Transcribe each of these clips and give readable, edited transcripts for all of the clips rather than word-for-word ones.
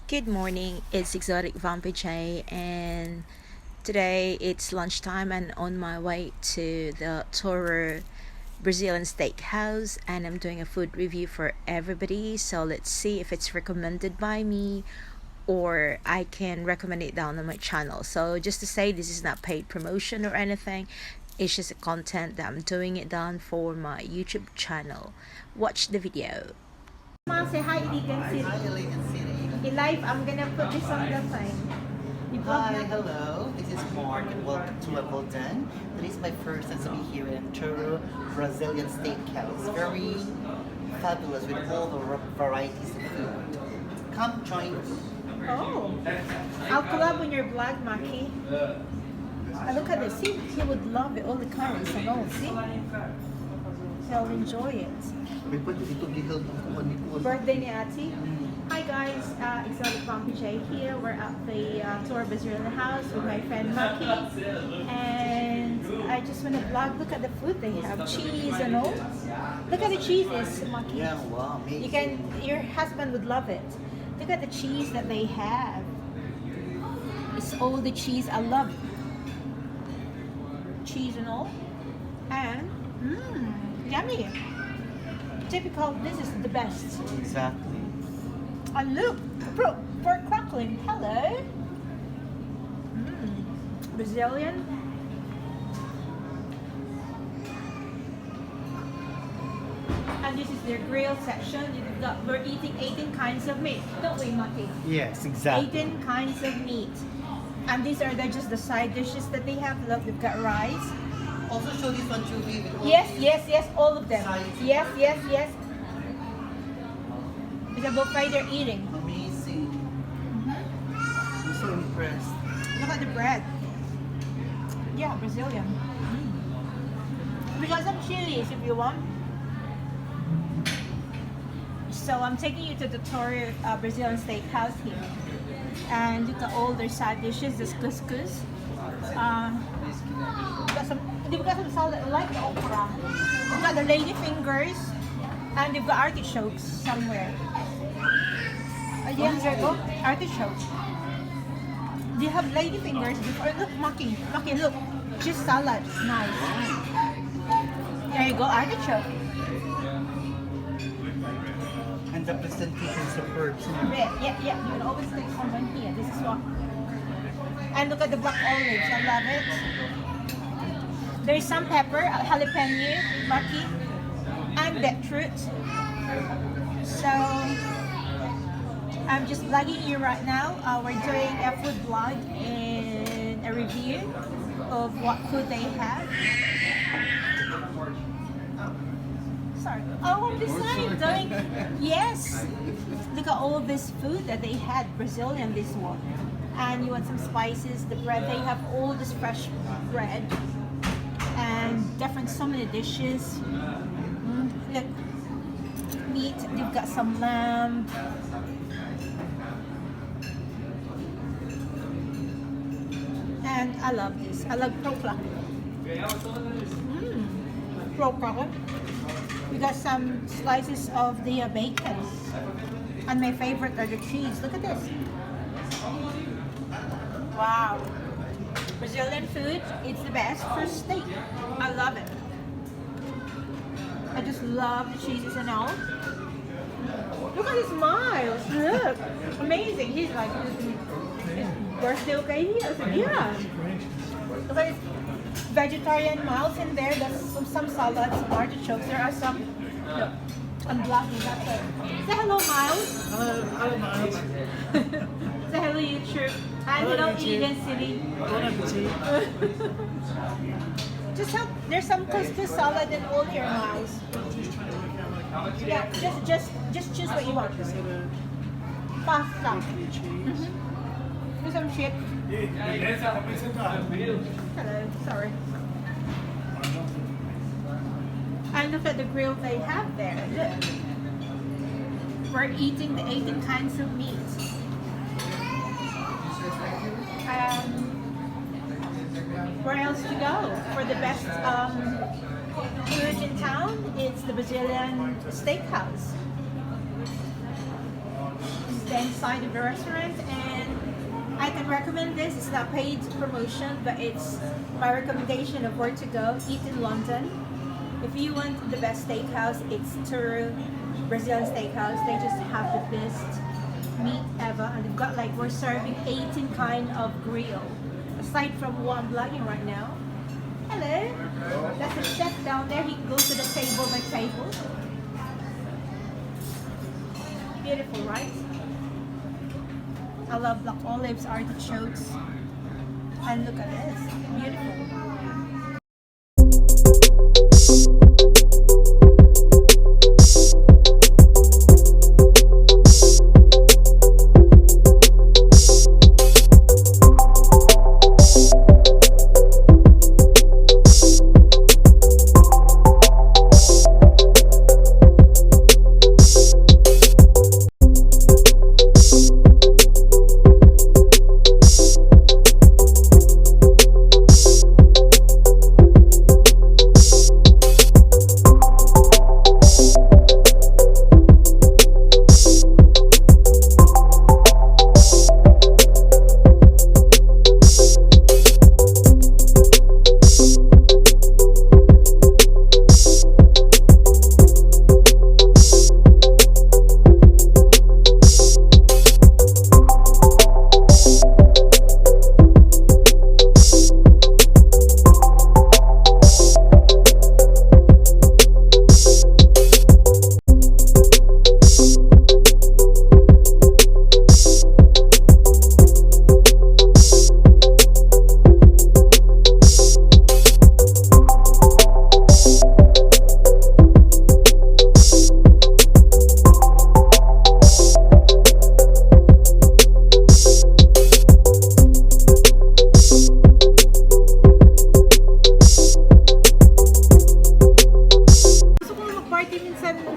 Good morning, it's Exotic Vampy J, and today it's lunchtime and on my way to the Tourou Brazilian Steak House, and I'm doing a food review for everybody. So let's see if it's recommended by me or I can recommend it down on my channel. So just to say, this is not paid promotion or anything. It's just a content that I'm doing it down for my YouTube channel. Watch the video. Say hi, Iligan City. Hi, Iligan City. Okay, live, I'm gonna put this on the thing. Hi, hello. This is Mark and welcome to Wimbledon. This is my first time to be here in Tourou Brazilian Steak House. Very fabulous with all the varieties of food. Come join me. Oh, I'll collab on your vlog, Maki. Look at this. See, he would love it. All the colors and all. See, he'll enjoy it. Birthday ni Ati. Hi guys, Exotic Vampy J here. We're at the Tourou Brazilian house with my friend Maki, and I just want to vlog. Look at the food they have, cheese and all. Look at the cheeses, Maki. Yeah, wow, amazing. You can, your husband would love it. Look at the cheese that they have. It's all the cheese I love. Cheese and all, and yummy. Typical. This is the best. Exactly. And look, pork crackling. Hello. Brazilian. And this is their grill section. We're eating 18 kinds of meat, don't we, Mati? Yes, exactly. 18 kinds of meat. And these are just the side dishes that they have. Look, they've got rice. Also show this one too, Vivi. Yes, all of them. Sides. Yes. It's a buffet they're eating. Amazing. I'm so impressed. Look at the bread. Yeah, Brazilian. We got some chilies if you want. So I'm taking you to the Tourou Brazilian Steak House here. And look at all their side dishes. This couscous. They've got some salad like the okra. They've got the lady fingers. And they've got artichokes somewhere. Again, there go. Artichoke. They have lady fingers before. Look, Maki, look. Just salad. Nice. There you go, artichoke. And the presentation is superb. Yeah. You can always take someone here. This is what. And look at the black olives. I love it. There's some pepper, jalapeno, Maki, and beetroot. So I'm just vlogging you right now. We're doing a food vlog and a review of what food they have. Sorry. Oh, on this side, doing yes. Look at all this food that they had. Brazilian, this one. And you want some spices. The bread, they have all this fresh bread and different so many dishes. Look, meat. They've got some lamb. And I love this. I love profile. Profile. We got some slices of the bacon. And my favorite are the cheese. Look at this. Wow. Brazilian food, it's the best for steak. I love it. I just love the cheeses and all. Look at his smiles. Look. Amazing. He's like, is birthday okay here? I said, yeah. Look at his vegetarian mouth in there. There's some salads, some artichokes. There are some. Look, I'm blocking that. Say hello, Miles. Hello, Miles. Say hello, YouTube. And hello, Iligan City. Just help. There's some couscous salad and all here, Miles. Yeah, just choose what you want. Pasta. Do some chips. Hello, sorry. And look at the grill they have there. Look. We're eating the 18 kinds of meat. Where else to go for the best food in town? It's the Brazilian Steak House. the inside of the restaurant, and I can recommend this. It's not paid promotion, but it's my recommendation of where to go. Eat in London. If you want the best steakhouse, it's Tourou Brazilian Steak House. They just have the best meat ever, and they've got like, we're serving 18 kind of grill, aside from what I'm vlogging right now. Hello, that's the chef down there. He goes to the table by table. Beautiful, right? I love black olives, artichokes, and look at this, beautiful.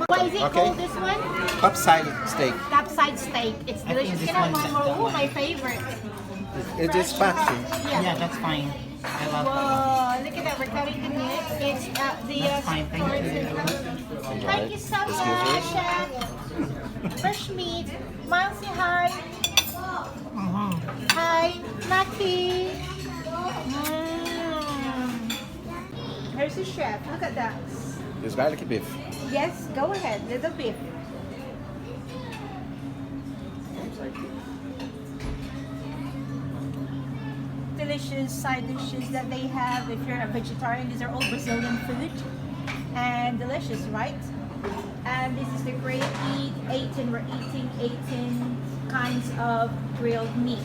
What is it called, this one? Topside steak. Topside steak. It's delicious. this Can I have one's one more? better. Oh, my favorite. It is spicy. Yeah. that's fine. I love Whoa, look at that. We're cutting the meat. It's the That's fine, thank corn you. syrup. Thank you so much, Chef. Fresh meat. Miles, say hi. Hi, Maki. Here's the chef. Look at that. It's garlic beef. Yes, go ahead. Little bit. Delicious side dishes that they have. If you're a vegetarian, these are all Brazilian food and delicious, right? And this is the great eat 18. We're eating 18 kinds of grilled meat.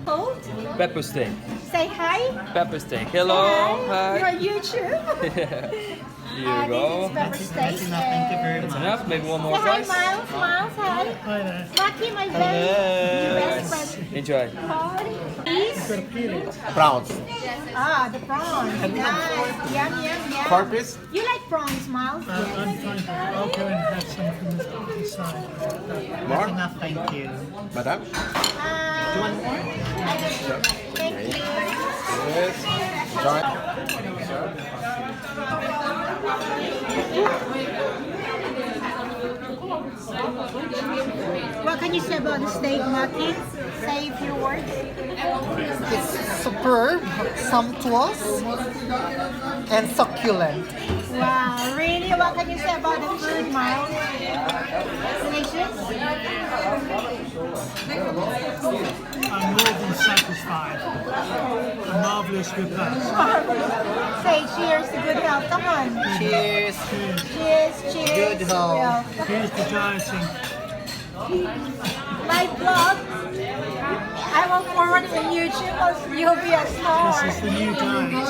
Cold? Pepper steak. Say hi. Pepper steak. Hello. Hi. You're Hi. on YouTube. Here you go. This is pepper steak. That's enough, thank you very That's much. enough. Maybe one more Say hi, slice. Miles. Miles, hi. Hi there. Maki, my best friend. Enjoy. Please. Prawns. Ah, the prawns. Nice. Yum, yum, yum. Corn piece? You like prawns, Miles? I'm fine. I'll go and have some from this side. That's enough, thank you. Madam? Do you want more? Thank you. Yes. Enjoy. What can you say about the steak, Maki? Say a few words. It's superb, sumptuous, and succulent. Wow, really? What can you say about the food, Miles? Delicious? I'm more than satisfied. A marvellous repast. Say cheers to good health. Come on. Cheers. Cheers, cheers. Good health. Here's the dieting. My vlog, I will forward it on YouTube or you'll be a star. This is the new diet.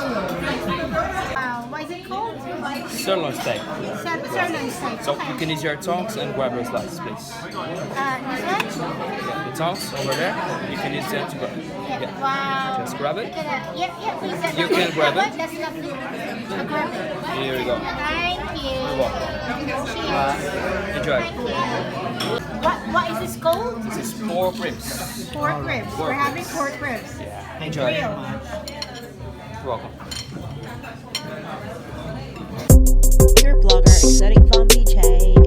Wow, what is it called? Sirloin steak. Sirloin steak. So Okay. you can use your tongs and grab your slices, please. This one? The tongs over there. You can use them to grab. Yeah. Wow. Just grab it. Look at that. Yeah, please. You can grab it. That's lovely. I'll grab it. Here you go. Thank you. You're welcome. Cheers. Enjoy. Thank you. What is this called? This is pork ribs. Pork ribs. Pork We're having ribs. pork ribs. Yeah. Enjoy. Real. You're welcome. Your blogger, Exotic Van BJ.